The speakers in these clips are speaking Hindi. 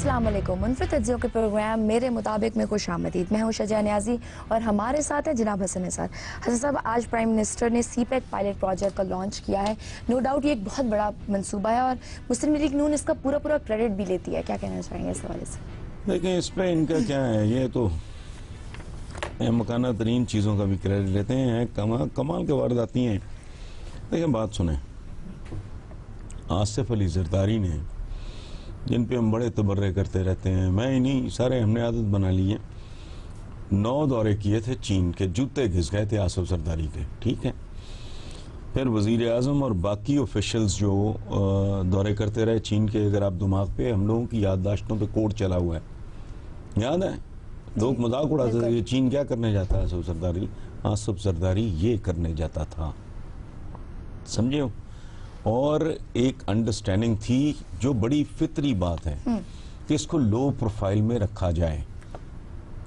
अस्सलाम वालेकुम। मुनफरिद तज्ज़ियों के प्रोग्राम मेरे मुताबिक में खुश आमदीद। मैं हूं शजा न्याजी और हमारे साथ है जनाब हसन निसार। हसन साहब, आज प्राइम मिनिस्टर ने सीपैक पायलट प्रोजेक्ट का लॉन्च किया है। नो डाउट ये एक बहुत बड़ा मंसूबा है और मुस्लिम लीग नून इसका पूरा क्रेडिट भी लेती है। क्या कहना चाहेंगे इस हवाले से? देखिए, इस पर इनका क्या है, ये तो मकाना तरीन चीज़ों का भी क्रेडिट लेते हैं, कमाल के वारदाती हैं। देखिए, बात सुने, आसिफ अली जरदारी ने, जिन पे हम बड़े तबर्रे करते रहते हैं, मैं इन्हीं सारे हमने आदत बना ली है, 9 दौरे किए थे चीन के, जूते घिस गए थे आसिफ जरदारी के, ठीक है। फिर वज़ीर आज़म और बाकी ऑफिशियल्स जो दौरे करते रहे चीन के, अगर आप दिमाग पे, हम लोगों की याददाश्तों पे कोड चला हुआ है, याद है? लोग मजाक उड़ाते थे, चीन क्या करने जाता है आसिफ जरदारी? आसिफ जरदारी ये करने जाता था, समझे हो? और एक अंडरस्टैंडिंग थी जो बड़ी फितरी बात है कि इसको लो प्रोफाइल में रखा जाए,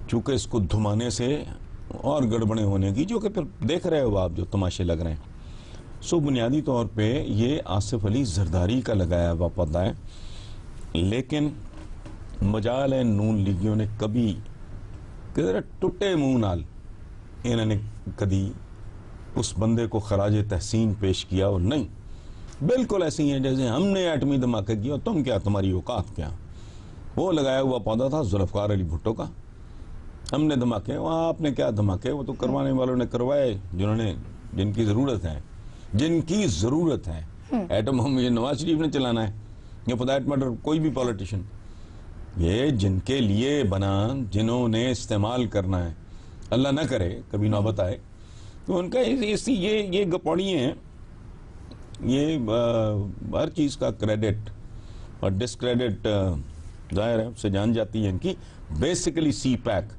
चूंकि इसको धुमाने से और गड़बड़े होने की, जो कि फिर देख रहे हो आप, जो तमाशे लग रहे हैं। सो बुनियादी तौर पे ये आसिफ अली जरदारी का लगाया हुआ पता है, लेकिन मजाल है नून लीगियों ने कभी टुटे मुंह नाल इन्होंने कभी उस बंदे को खराज तहसीन पेश किया। और नहीं, बिल्कुल ऐसी ही है जैसे हमने एटमी धमाके किया, तुम क्या, तुम्हारी औकात क्या। वो लगाया हुआ पौधा था जुल्फकार अली भुट्टो का, हमने धमाके, वहाँ आपने क्या धमाके, वो तो करवाने वालों ने करवाए जिनकी ज़रूरत है। एटम हम ये नवाज शरीफ ने चलाना है, या फॉर दैट मैटर कोई भी पॉलिटिशियन, ये जिनके लिए बना, जिन्होंने इस्तेमाल करना है, अल्लाह ना करे कभी नौबत आए तो उनका ये गपौड़ियाँ हैं। ये हर चीज़ का क्रेडिट और डिस्क्रेडिट जाहिर है उससे जान जाती है इनकी। बेसिकली सीपैक,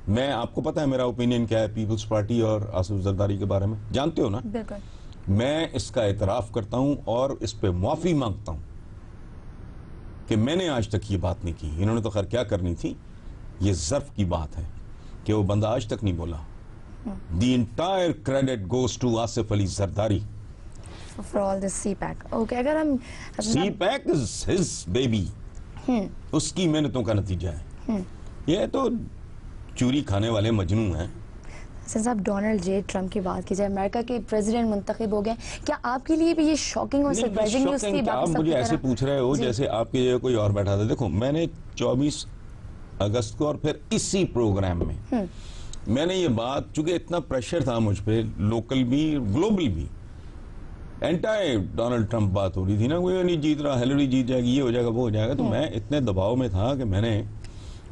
मैं, आपको पता है मेरा ओपिनियन क्या है पीपल्स पार्टी और आसिफ जरदारी के बारे में, जानते हो ना? बिल्कुल। मैं इसका एतराफ़ करता हूँ और इस पे माफ़ी मांगता हूँ कि मैंने आज तक ये बात नहीं की। इन्होंने तो खैर क्या करनी थी, ये ज़र्फ की बात है कि वो बंदा आज तक नहीं बोला। The entire credit goes to Asif Ali Zardari For all this CPAC. Okay, अगर हम CPAC is his baby, उसकी मेहनतों का नतीजा है। ये तो चूरी खाने वाले मजनू हैं। साहब, डोनाल्ड जे ट्रम्प की बात की जाए, अमेरिका के प्रेसिडेंट मुंतखब हो गए, क्या आपके लिए भी ये शॉकिंग और सरप्राइजिंग न्यूज़ थी? आप मुझे ऐसे पूछ रहे हो जैसे आपके जगह कोई और बैठा था। देखो, मैंने 24 अगस्त को और फिर इसी प्रोग्राम में मैंने ये बात, चूंकि इतना प्रेशर था मुझ पे, लोकल भी ग्लोबल भी, एंटाई डोनाल्ड ट्रंप बात हो रही थी ना, कोई नहीं जीत रहा, हिलरी जीत जाएगी, ये हो जाएगा, वो हो जाएगा, तो मैं इतने दबाव में था कि मैंने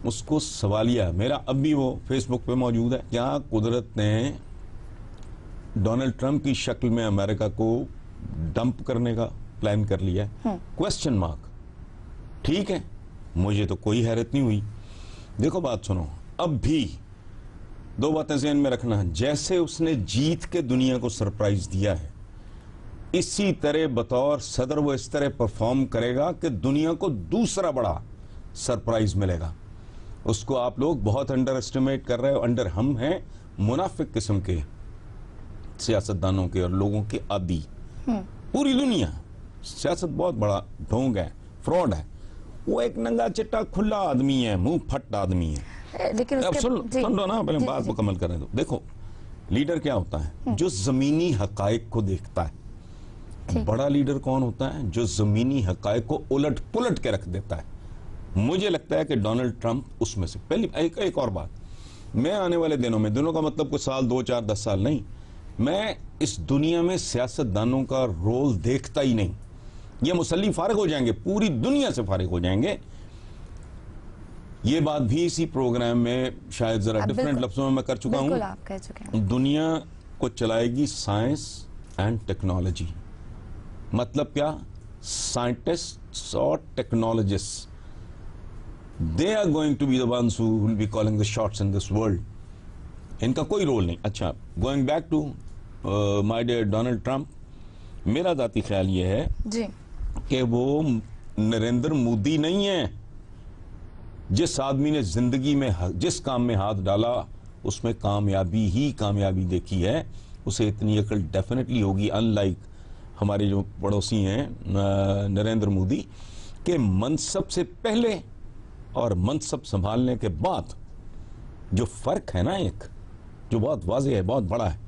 उसको सवालिया, मेरा अब भी वो फेसबुक पे मौजूद है, क्या कुदरत ने डोनाल्ड ट्रंप की शक्ल में अमेरिका को डंप करने का प्लान कर लिया है? Question mark. ठीक है, मुझे तो कोई हैरत नहीं हुई। देखो बात सुनो, अब भी 2 बातें ज़हन में रखना, जैसे उसने जीत के दुनिया को सरप्राइज दिया है, इसी तरह बतौर सदर वो इस तरह परफॉर्म करेगा कि दुनिया को दूसरा बड़ा सरप्राइज मिलेगा। उसको आप लोग बहुत अंडर एस्टिमेट कर रहे हो। अंडर हम हैं मुनाफिक किस्म के सियासतदानों के और लोगों के आदी। पूरी दुनिया, सियासत बहुत बड़ा ढोंग है, फ्रॉड है। वो एक नंगा चिट्टा खुला आदमी है, मुंह फट आदमी है। लेकिन अब सुन लो ना, पहले बात मुकम्मल करने दो। देखो, लीडर क्या होता है? जो जमीनी हकायक को देखता है। बड़ा लीडर कौन होता है? जो जमीनी हकायक को उलट पुलट के रख देता है। मुझे लगता है कि डोनाल्ड ट्रंप उसमें से पहली। एक और बात, मैं आने वाले दिनों में, दिनों का मतलब कुछ साल, 2, 4, 10 साल नहीं, मैं इस दुनिया में सियासतदानों का रोल देखता ही नहीं। ये मुसल्ली फारिग हो जाएंगे, पूरी दुनिया से फारिग हो जाएंगे। ये बात भी इसी प्रोग्राम में शायद जरा डिफरेंट लफ्जों में मैं कर चुका हूं। दुनिया को चलाएगी साइंस एंड टेक्नोलॉजी। मतलब क्या? साइंटिस्ट्स और technologist, they are going to be the ones who will be calling the shots in this world. इनका कोई रोल नहीं। अच्छा, going back to my dear Donald Trump, मेरा जाती ख्याल ये है जी कि वो नरेंद्र मोदी नहीं है। जिस आदमी ने जिंदगी में जिस काम में हाथ डाला उसमें कामयाबी ही कामयाबी देखी है, उसे इतनी अकल डेफिनेटली होगी, अनलाइक हमारे जो पड़ोसी हैं नरेंद्र मोदी, के मनसब से पहले और मनसब संभालने के बाद जो फर्क है ना, एक जो बहुत वाज़ेह है, बहुत बड़ा है,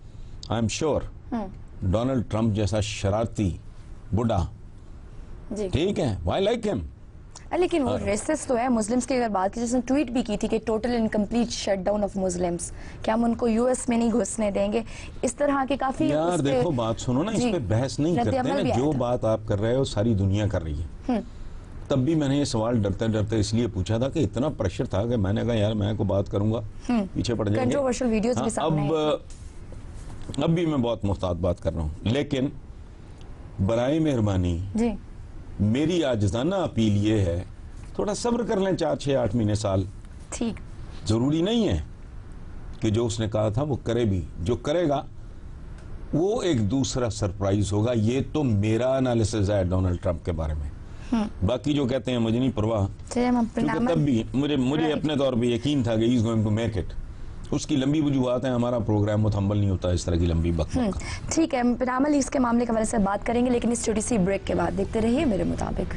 I am sure Donald Trump जैसा शरारती बुढ़ा, जी ठीक है, व्हाई लाइक हिम, लेकिन वो रेसिस्ट तो है मुस्लिम्स की। अगर बात की, जिसने ट्वीट भी की थी कि total and complete shutdown of Muslims, कि हम उनको यूएस में नहीं घुसने देंगे, इस तरह के काफी यार देखो बात सुनो ना, इस पे बहस नहीं करते ना, जो बात आप कर रहे हो सारी दुनिया कर रही है। तब भी मैंने ये सवाल डरते डरते इसलिए पूछा था कि इतना प्रेशर था कि मैंने कहा यार मैं को बात करूंगा पीछे पड़ जाएंगे, कंट्रोवर्शियल वीडियोस भी सामने अब भी मैं बहुत मुहतात बात कर रहा हूँ, लेकिन बराए मेहरबानी जी मेरी आजिज़ाना अपील ये है, थोड़ा सब्र कर लें, 4, 6, 8 महीने, साल, ठीक, जरूरी नहीं है कि जो उसने कहा था वो करे भी, जो करेगा वो एक दूसरा सरप्राइज होगा। ये तो मेरा एनालिसिस है डोनाल्ड ट्रंप के बारे में। बाकी जो कहते हैं मुझे नहीं परवाह, क्योंकि तब भी मुझे अपने तौर पे यकीन था कि he is going to make it. उसकी लंबी वजूहत है, हमारा प्रोग्राम मुतहम्मल नहीं होता इस तरह की लंबी बकबक। ठीक है, पिनामा लीग्स के मामले के बारे से बात करेंगे, लेकिन इस छोटी सी ब्रेक के बाद देखते रहिए मेरे मुताबिक।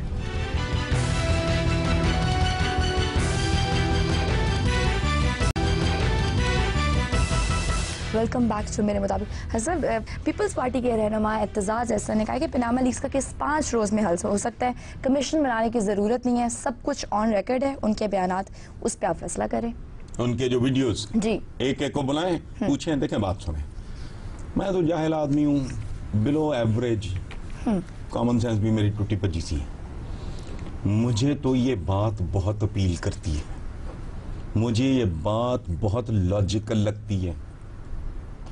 वेलकम बैक टू मेरे मुताबिक। हसन, पीपल्स पार्टी के रहनुमा एतजाज अहसन ने कहा कि पनामा लीग्स का केस 5 रोज में हल हो सकता है, कमीशन बनाने की जरूरत नहीं है, सब कुछ ऑन रिकॉर्ड है, उनके बयानात, उस पर आप फैसला करें। उनके जो वीडियोस जी एक एक को बुलाएं, पूछें, देखें, बात सुने। मैं तो जाहिल आदमी हूँ, बिलो एवरेज, कॉमन सेंस भी मेरी टूटी पची सी है। मुझे तो ये बात बहुत अपील करती है, मुझे ये बात बहुत लॉजिकल लगती है,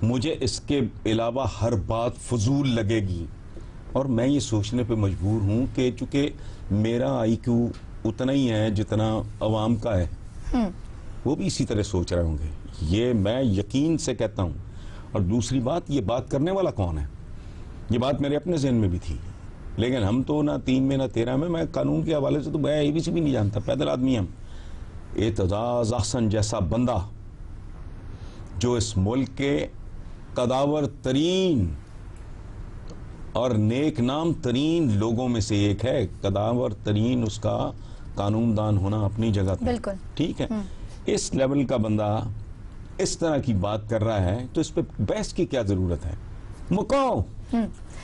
मुझे इसके अलावा हर बात फजूल लगेगी। और मैं ये सोचने पे मजबूर हूँ कि चूंकि मेरा IQ उतना ही है जितना अवाम का है, वो भी इसी तरह सोच रहे होंगे, ये मैं यकीन से कहता हूँ। और दूसरी बात, ये बात करने वाला कौन है, ये बात मेरे अपने जहन में भी थी, लेकिन हम तो ना 3 में ना 13 में, मैं कानून के हवाले से तो मैं ABC भी नहीं जानता, पैदल आदमी हम। एतजाज अहसन जैसा बंदा जो इस मुल्क के कदावर तरीन और नेक नाम तरीन लोगों में से एक है, कदावर तरीन उसका कानूनदान होना अपनी जगह पे, बिल्कुल ठीक है। इस लेवल का बंदा इस तरह की बात कर रहा है, तो इस पे बहस की क्या जरूरत है, मुकाओ,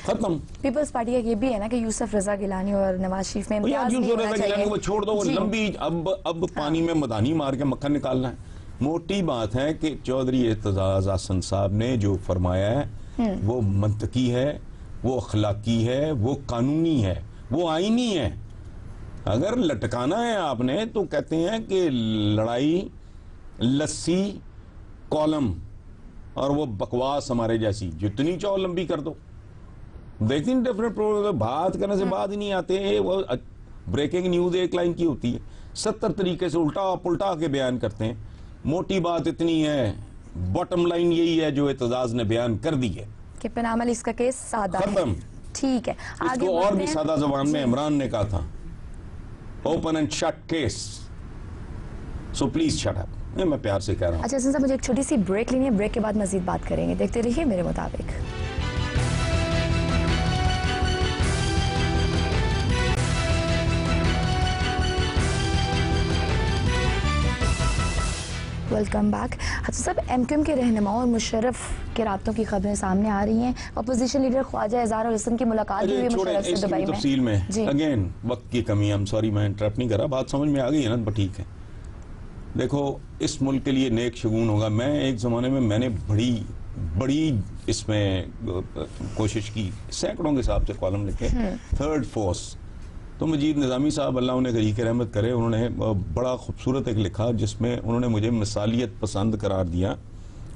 खत्म। पीपल्स पार्टी का ये भी है ना कि यूसुफ रजा गिलानी और नवाज शरीफ में इम्तियाज नहीं होना चाहिए। वो छोड़ दो, वो लंबी, अब पानी में मदानी मार के मक्खन निकालना है। मोटी बात है कि चौधरी एतजाज अहसन साहब ने जो फरमाया है वो मंतकी है, वो अखलाकी है, वो कानूनी है, वो आईनी है। अगर लटकाना है आपने तो कहते हैं कि लड़ाई, लस्सी, कॉलम और वो बकवास हमारे जैसी जितनी चाहो लंबी कर दो। देखिए डिफरेंट प्रोग्राम, बात करने से बात ही नहीं आते, वो ब्रेकिंग न्यूज 1 लाइन की होती है, 70 तरीके से उल्टा पुल्टा के बयान करते हैं। मोटी बात इतनी है, बॉटम लाइन यही है जो एतजाज ने बयान कर दी है कि पनामा लीग्स का केस सादा है। ठीक है, आगे इसको और भी सादा जबान में इमरान ने कहा था, open and shut case, so please shut up. मैं प्यार से कह रहा हूँ। अच्छा साहब, मुझे एक छोटी सी ब्रेक लेनी है, ब्रेक के बाद मजीद बात करेंगे, देखते रहिए मेरे मुताबिक। Welcome back. अच्छा साहब, MQM के रहनुमाओं और मुशर्रफ के राब्तों की खबरें सामने आ रही हैं। अपोजिशन लीडर ख्वाजा इज़हार हसन की मुलाकात भी हुई मुशर्रफ से दुबई में। तफसील में अगेन वक्त की कमी, हम सॉरी मैं इंटरप्ट नहीं कर रहा, बात समझ में आ गई है ना, ठीक है। देखो, इस मुल्क के लिए नेक शगुन होगा। मैं एक ज़माने में मैंने बड़ी इसमें कोशिश की, सैकड़ों के हिसाब से कॉलम लिखे, थर्ड फोर्स। तो मजीद निज़ामी साहब अल्लाह उन्हें गरीक रहमत करे, उन्होंने बड़ा खूबसूरत एक लिखा जिसमें उन्होंने मुझे मिसालियत पसंद करार दिया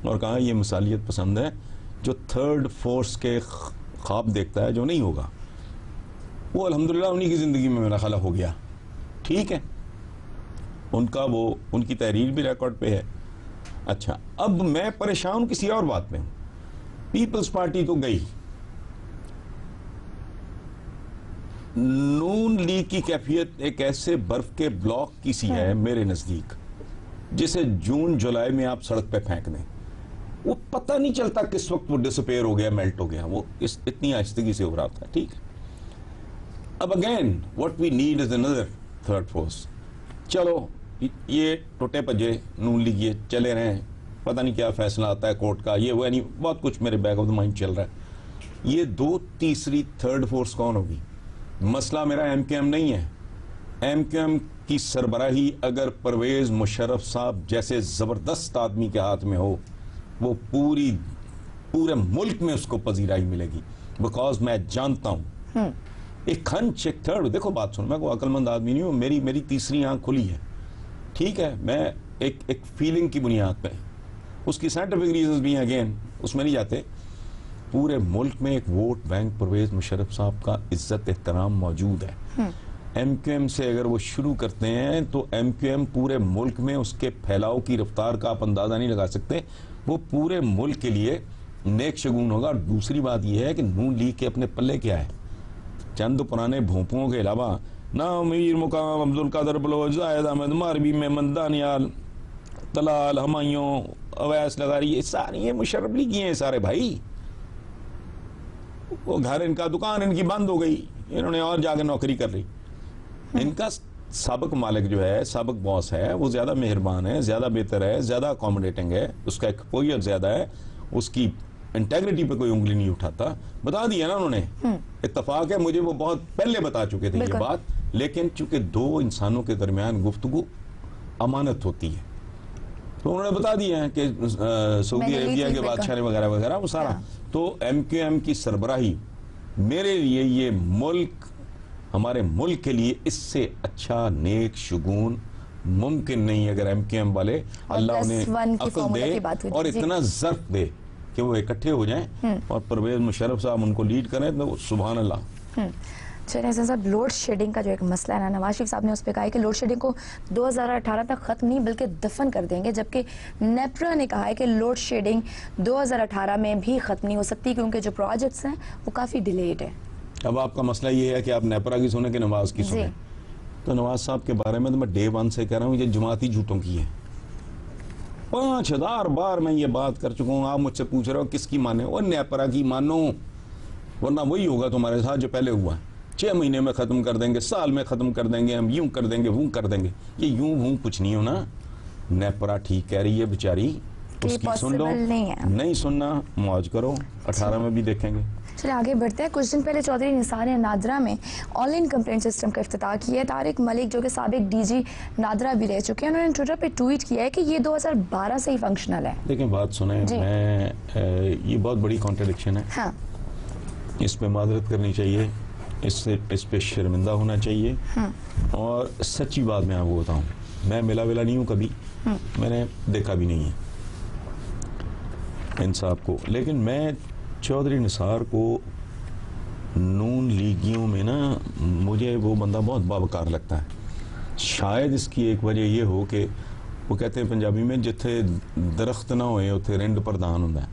और कहा ये मिसालियत पसंद है जो थर्ड फोर्स के ख्वाब देखता है, जो नहीं होगा वो अल्हम्दुलिल्लाह उन्हीं की ज़िंदगी में मेरा ख्याल हो गया। ठीक है, उनका वो उनकी तहरीर भी रिकॉर्ड पे है। अच्छा, अब मैं परेशान किसी और बात में हूँ। पीपल्स पार्टी तो गई, नून लीग की कैफियत एक ऐसे बर्फ के ब्लॉक की सी है मेरे नजदीक, जिसे जून जुलाई में आप सड़क पे फेंक दें, वो पता नहीं चलता किस वक्त वो डिसअपेयर हो गया, मेल्ट हो गया, वो इतनी आहिस्तगी से उभरा था। ठीक है, अब again what we need is another third force. चलो ये टूटे भजे नून लीजिए चले रहे हैं, पता नहीं क्या फैसला आता है कोर्ट का, ये वो नहीं, बहुत कुछ मेरे बैक ऑफ द माइंड चल रहा है। ये दो तीसरी थर्ड फोर्स कौन होगी? मसला मेरा एमक्यूएम नहीं है। एमक्यूएम की सरबराही अगर परवेज मुशर्रफ साहब जैसे जबरदस्त आदमी के हाथ में हो, वो पूरे मुल्क में उसको पजीराई मिलेगी। बिकॉज मैं जानता हूं एक खंच एक थर्ड, देखो बात सुनो, मैं कोई अक्लमंद आदमी नहीं हूं, मेरी तीसरी आंख खुली है, ठीक है, मैं एक फीलिंग की बुनियाद पे, उसकी साइंटिफिक रीजंस भी हैं, अगेन उसमें नहीं जाते। पूरे मुल्क में एक वोट बैंक परवेज मुशर्रफ साहब का इज्जत एहतराम मौजूद है। एमक्यूएम से अगर वो शुरू करते हैं तो एमक्यूएम पूरे मुल्क में उसके फैलाव की रफ्तार का आप अंदाजा नहीं लगा सकते, वो पूरे मुल्क के लिए नेक शगुन होगा। और दूसरी बात यह है कि नून लीग के अपने पल्ले क्या है, चंद पुराने भोंपुओं के अलावा ना मीर मुकाम अब्दुल कादर बलोच, जायद अहमद मारवी में मंदानियाल तलाल हमायूं अवैस लगारी, ये सारी ये मुशर्रफ लीगी हैं सारे भाई। वो घर इनका दुकान इनकी बंद हो गई, इन्होंने और जाके नौकरी कर ली। इनका साबिक मालिक जो है, साबिक बॉस है, वो ज्यादा मेहरबान है, ज्यादा बेहतर है, ज्यादा अकोमोडेटिंग है, उसका एक्सपोजर ज्यादा है, उसकी इंटेग्रिटी पे कोई उंगली नहीं उठाता। बता दिया ना उन्होंने, इत्तेफाक है, मुझे वो बहुत पहले बता चुके थे ये बात, लेकिन चूंकि दो इंसानों के दरमियान गुफ्तगू अमानत होती है तो उन्होंने बता दिया है कि सऊदी अरेबिया के बादशाह ने वगैरह वगैरह वो सारा। तो एमक्यूएम की सरबराही मेरे लिए, ये मुल्क, हमारे मुल्क के लिए इससे अच्छा नेक शुगून मुमकिन नहीं। अगर एमक्यूएम वाले अल्लाह उन्हें अक्ल दे और इतना ज़र्फ दे कि वो इकट्ठे हो जाएं और परवेज मुशर्रफ साहब उनको लीड करें, तो सुभान अल्लाह। चलिए साहब, लोड शेडिंग का जो एक मसला है ना, नवाज शरीफ साहब ने उस पर कहा है कि लोड शेडिंग को 2018 तक खत्म नहीं बल्कि दफन कर देंगे, जबकि नेपरा ने कहा है कि लोड शेडिंग 2018 में भी खत्म नहीं हो सकती क्योंकि जो प्रोजेक्ट्स हैं वो काफ़ी डिलेड है। अब आपका मसला ये है कि आप नेपरा की सुने कि नवाज की सुने, तो नवाज साहब के बारे में तो मैं डे वन से कह रहा हूँ, ये जमाती झूठों की है। 5000 बार मैं ये बात कर चुका हूँ, आप मुझसे पूछ रहे हो किसकी माने, और नेपरा की मानो, वरना वही होगा तुम्हारे साथ जो पहले हुआ। 6 महीने में खत्म कर देंगे, साल में खत्म कर देंगे, हम यूं कर देंगे, वो कर देंगे। ये यूं वूं कुछ नहीं होना। नेपरा ठीक कह रही है बेचारी, उसकी सुन लो, नहीं सुनना मौज करो, 18 में भी देखेंगे। चलिए आगे बढ़ते हैं। कुछ दिन पहले चौधरी निसार ने नादरा में ऑनलाइन कंप्लेंट सिस्टम का इफ्तिताह किया है। तारिक मलिक जो कि साबिक डीजी नादरा भी रह चुके हैं, उन्होंने ट्विटर पे ट्वीट किया है कि ये 2012 से ही फंक्शनल है। देखिए बात सुने, मैं ये बहुत बड़ी कॉन्ट्रडिक्शन है। हाँ। इस पे माजरत करनी चाहिए, इस पे शर्मिंदा होना चाहिए। और सच्ची बात मैं आपको बताऊं, मैं मिला नहीं हूं कभी, मैंने देखा भी नहीं है इंसाफ को, लेकिन मैं चौधरी निसार को नून लीगियों में ना, मुझे वो बंदा बहुत बावकार लगता है। शायद इसकी एक वजह ये हो कि वो कहते हैं पंजाबी में, जिथे दरख्त ना होए उथे रिंड प्रधान होता है।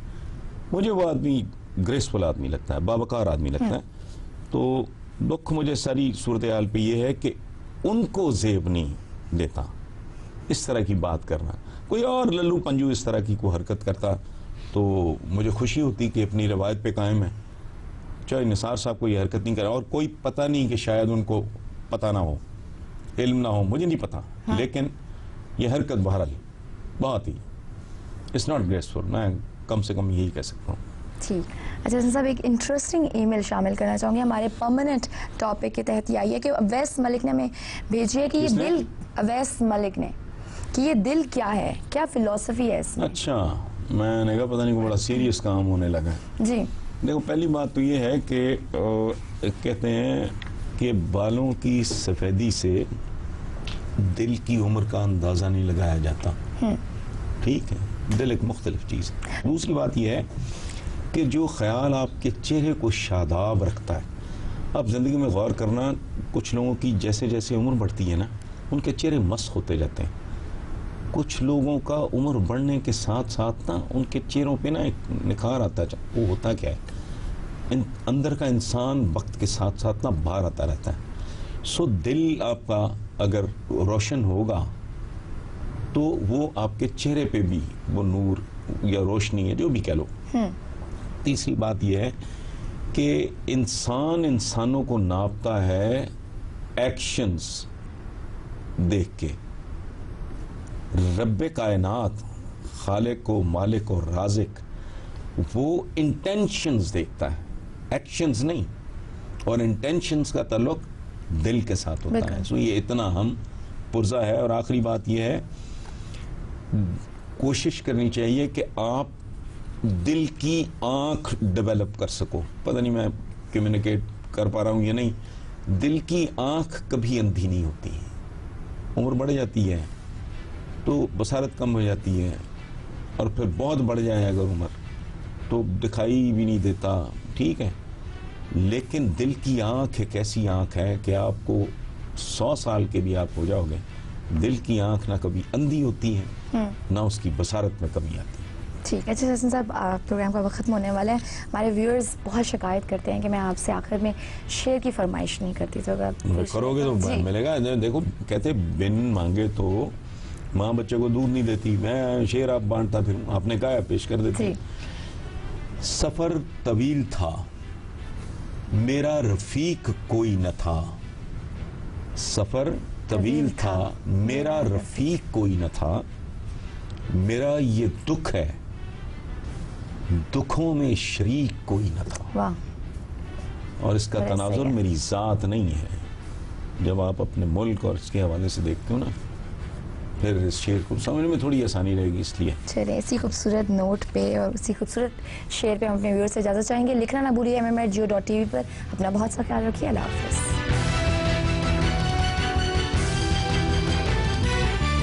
मुझे वो आदमी ग्रेसफुल आदमी लगता है, बावकार आदमी लगता है। तो दुख मुझे सारी सूरत हाल पे ये है कि उनको जेब नहीं देता इस तरह की बात करना। कोई और लल्लू पंजू इस तरह की कोई हरकत करता तो मुझे खुशी होती कि अपनी रवायत पे कायम है। चाहे निसार साहब को ये हरकत नहीं करा, और कोई पता नहीं कि शायद उनको पता ना हो, इल्म ना हो, मुझे नहीं पता। लेकिन ये हरकत बहरहाल बहुत ही इट्स नॉट ग्रेसफुल, मैं कम से कम यही कह सकता हूँ। ठीक। अच्छा साहब, एक इंटरेस्टिंग ईमेल शामिल करना चाहूँगी हमारे परमानेंट टॉपिक के तहत। ये आई है कि अवैस मलिक ने हमें भेजी है कि ये दिल, अवैस मलिक ने, कि ये दिल क्या है, क्या फिलॉसफी है इसमें। अच्छा, मैंने कहा पता नहीं को बड़ा सीरियस काम होने लगा जी। देखो पहली बात तो ये है कि कहते हैं कि बालों की सफ़ेदी से दिल की उम्र का अंदाज़ा नहीं लगाया जाता। ठीक है, दिल एक मुख्तलिफ चीज़ है। दूसरी बात यह है कि जो ख्याल आपके चेहरे को शादाब रखता है, आप ज़िंदगी में गौर करना, कुछ लोगों की जैसे जैसे उम्र बढ़ती है ना, उनके चेहरे मस्त होते जाते हैं। कुछ लोगों का उम्र बढ़ने के साथ साथ ना उनके चेहरों पे ना एक निखार आता है। वो होता क्या है, अंदर का इंसान वक्त के साथ साथ ना बाहर आता रहता है। सो दिल आपका अगर रोशन होगा तो वो आपके चेहरे पे भी वो नूर या रोशनी है, जो भी कह लो। तीसरी बात यह है कि इंसान इंसानों को नापता है एक्शंस देख के, रब्बे कायनात, खालिक व मालिक और राजिक, वो इंटेंशंस देखता है, एक्शंस नहीं। और इंटेंशंस का ताल्लुक दिल के साथ होता है। सो ये इतना हम पुर्जा है। और आखिरी बात ये है, कोशिश करनी चाहिए कि आप दिल की आंख डेवलप कर सको। पता नहीं मैं कम्युनिकेट कर पा रहा हूं या नहीं। दिल की आंख कभी अंधी नहीं होती। उम्र बढ़ जाती है तो बसारत कम हो जाती है, और फिर बहुत बढ़ जाए अगर उम्र तो दिखाई भी नहीं देता, ठीक है। लेकिन दिल की आंख एक ऐसी आंख है कि आपको 100 साल के भी आप हो जाओगे, दिल की आंख ना कभी अंधी होती है ना उसकी बसारत में कमी आती है। ठीक है। अच्छा हसन साहब, प्रोग्राम का वक्त खत्म होने वाला है। हमारे व्यूअर्स बहुत शिकायत करते हैं कि मैं आपसे आखिर में शेर की फरमाइश नहीं करती, तो अगर करोगे तो मिलेगा। देखो कहते बिन मांगे तो माँ बच्चे को दूध नहीं देती, मैं शेर आप बांटता फिर, आपने कहा पेश कर देती। सफर तवील था, मेरा रफीक कोई न था। सफर तवील था, मेरा रफीक कोई न था। मेरा ये दुख है, दुखों में शरीक कोई न था। वाह। और इसका तनाजुर मेरी जात नहीं है। जब आप अपने मुल्क और इसके हवाले से देखते हो ना, फिर इस शेर को समझने में थोड़ी आसानी रहेगी। इसलिए चलिए, इसी खूबसूरत नोट पे और इसी खूबसूरत शेर पे हम अपने व्यूअर्स से इजाज़त चाहेंगे। लिखना ना भूलिए mm@geo.tv पर। अपना बहुत सा ख्याल रखिए। अल्लाह हाफ़िज़।